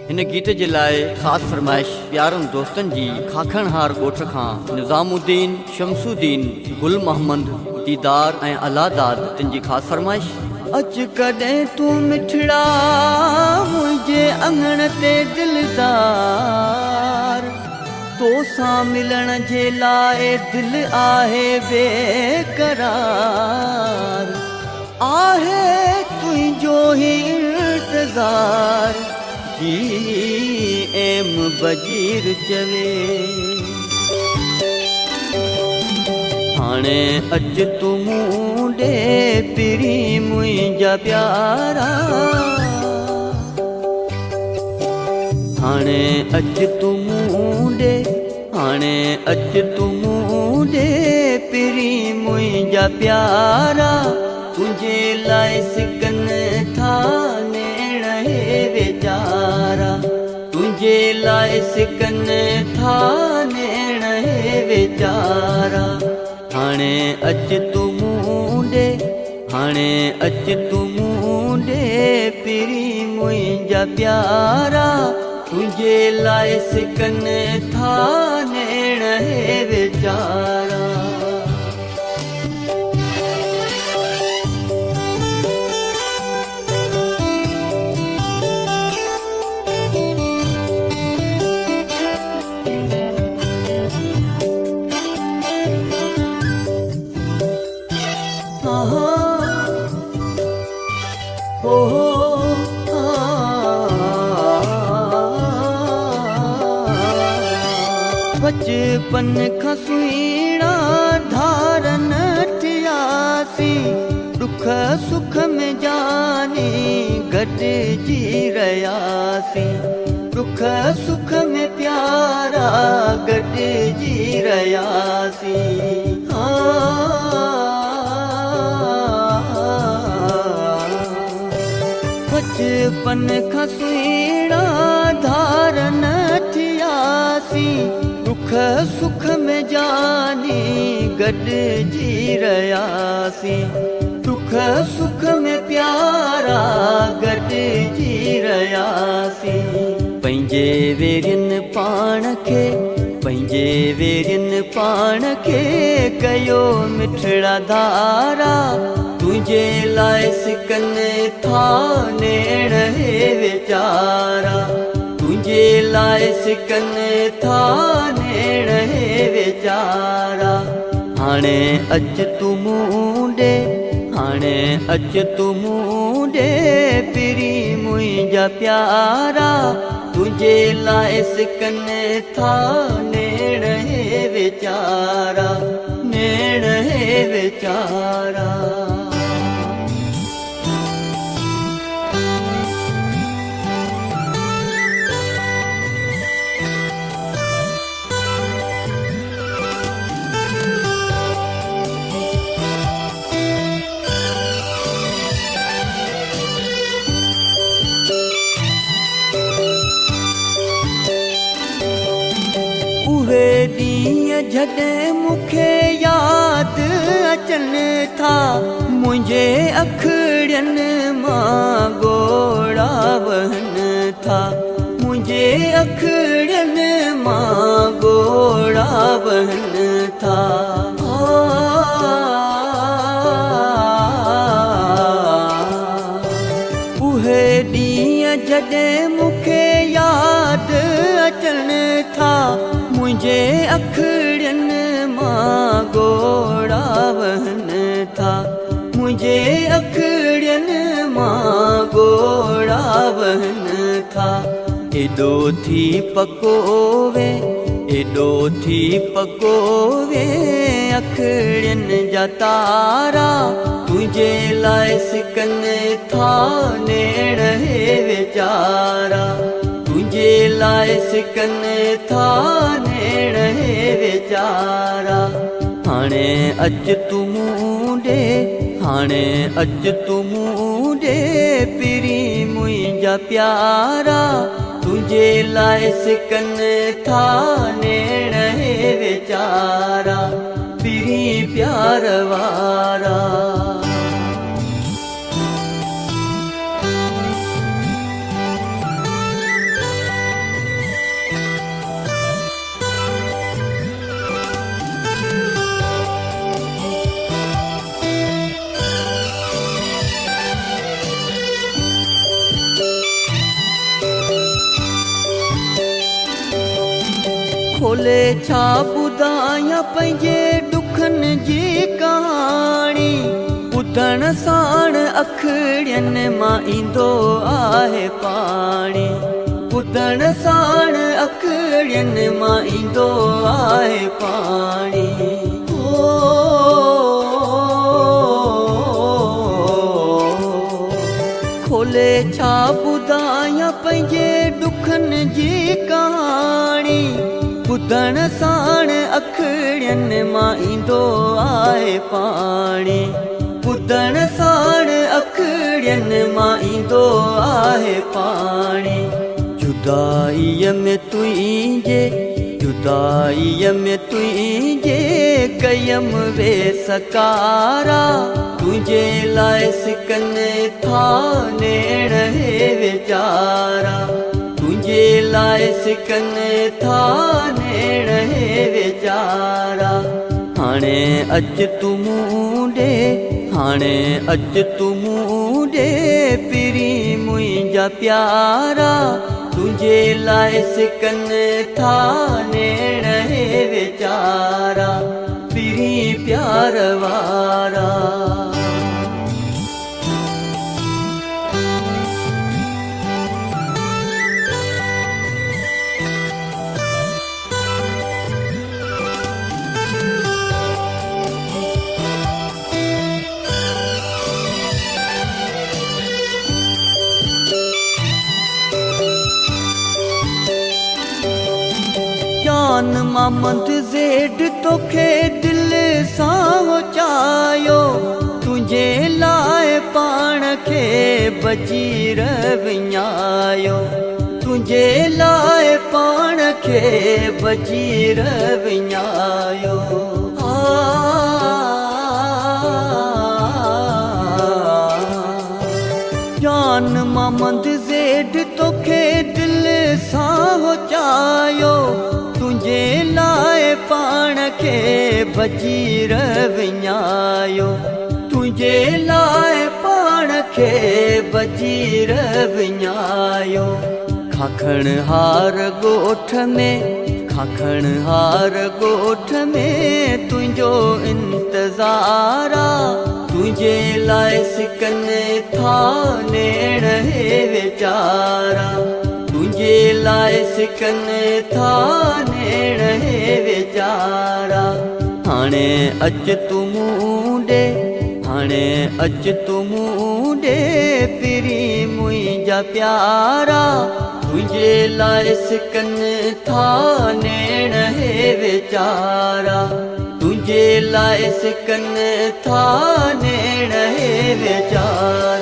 हिन गीत जे लाइ ख़ासि फरमाइश प्यारनि दोस्तनि जी खाखणहार ॻोठ खां निज़ामुद्दीन, शमसुद्दीन, गुल मोहम्मद, दीदार ऐं अलादाद तिन जी ख़ासि फरमाइश। अच कॾहिं तूं मिठड़ा मुंहिंजे अङण ते दिलदार, तोसां मिलण जे लाइ दिलि आहे बेकरार, आहे तुंहिंजो ई इंतज़ार जी एम बजीर चवे। हाणे अच तूं मूं ॾे पिरी मुंहिंजा प्यारा, हाणे अच तूं मूं ॾे, हाणे अच तूं मूं ॾे पिरी मुंहिंजा प्यारा, तुंहिंजे लाइ सिकन था नेण हे वीचारा, तुंहिंजे लाइ सिकन था नेण हे वीचारा। हाणे अच तूं मूं ॾे, हाणे अच तूं मूं ॾे पिरी मुंहिंजा प्यारा, तुंहिंजे लाइ सिकन था नेण हे वीचारा। बचपन खां सुहिणा धारन थियासीं, दुख सुख में जानी गॾिजी रहियासीं, दुख सुख में प्यारा गॾिजी रहियासीं। बचपन खां सुहिणा धारन थियासीं, दुख सुख में जानी गॾिजी रहियासीं, दुख सुख में प्यारा गॾिजी रहियासीं। पंहिंजे वेरियुनि पाण खे, पंहिंजे वेरियुनि पाण खे कयो मिठड़ा धारा, तुंहिंजे लाइ सिकन था नेण हे वीचारा, तुंहिंजे लाइ सिकन था नेण हे वीचारा। हाणे अच तूं मूं ॾे, हाणे अच तूं मूं ॾे पिरी मुंहिंजा प्यारा, तुंहिंजे लाइ सिकन था नेण हे वीचारा, नेण हे वीचारा। उहे ॾींहं जॾहिं मूंखे यादि अचनि था, मुंहिंजे अखिड़ियुनि मां ॻोढ़ा वहनि था, मुंहिंजे अखिड़ियुनि मां ॻोढ़ा वहनि था। उहे ॾींहं जॾहिं मूंखे यादि अचनि था, मुंहिंजे अखिड़ियुनि मां ॻोढ़ा वहनि था, मुंहिंजे अखिड़ियुनि मां ॻोढ़ा वहनि था। एॾो थी पको वे, एॾो थी पको वे अखिड़ियुनि जा तारा, तुंहिंजे लाइ सिकन था नेण हे वीचारा, तुंहिंजे लाइ सिकन था नेण हे वीचारा। हाणे अच तूं मूं ॾे, हाणे अच तूं मूं ॾे पिरी मुंहिंजा प्यारा, तुंहिंजे लाइ सिकन था नेण हे वीचारा, पिरी प्यार वारा। खोले छा ॿुधायां पंहिंजे ॾुखनि जी कहाणी ॿुधण साण अखिड़ियुनि मां ईंदो आहे पाणी ॿुधण साण अखिड़ियुनि मां ईंदो आहे पाणी खोले छा ॿुधायां पंहिंजे ॾुखनि जी कहाणी ॿुधण साण अखिड़ियुनि मां ईंदो आहे पाणी ॿुधण साण अखिड़ियुनि मां ईंदो आहे पाणी जुदाईअ में तुंहिंजे जुदाईअ में तुंहिंजे कयम वे सकारा तुंहिंजे लाइ सिकनि था नेण हे वीचारा तुंहिंजे लाइ सिकनि था नेण हे वीचारा हाणे अच तूं मूं ॾे हाणे अच तूं मूं ॾे पिरी मुंहिंजा प्यारा तुंहिंजे लाइ सिकनि था नेण हे वीचारा पिरी प्यार वारा जान मामंद ज़ेड तोखे दिल सां चाहियो तुंहिंजे लाइ पाण खे बजीर विञायो तुंहिंजे लाइ पाण खे बजीर विञायो जान मामंद ज़ेड तोखे दिल सां चाहियो तुंहिंजे लाइ पाण खे बजीर विञायो तुंहिंजे लाइ पाण खे बजीर विञायो खाखण हार ॻोठ में खाखण हार ॻोठ में तुंहिंजो इंतज़ारा तुंहिंजे लाइ सिकनि था नेण हे वीचारा तुंहिंजे लाइ सिकनि था नेण हे वीचारा हाणे अच तूं मूं ॾे हाणे अच तूं मूं ॾे पिरी मुंहिंजा प्यारा तुंहिंजे लाइ सिकनि था नेण हे वीचारा तुंहिंजे लाइ सिकनि था नेण हे वीचारा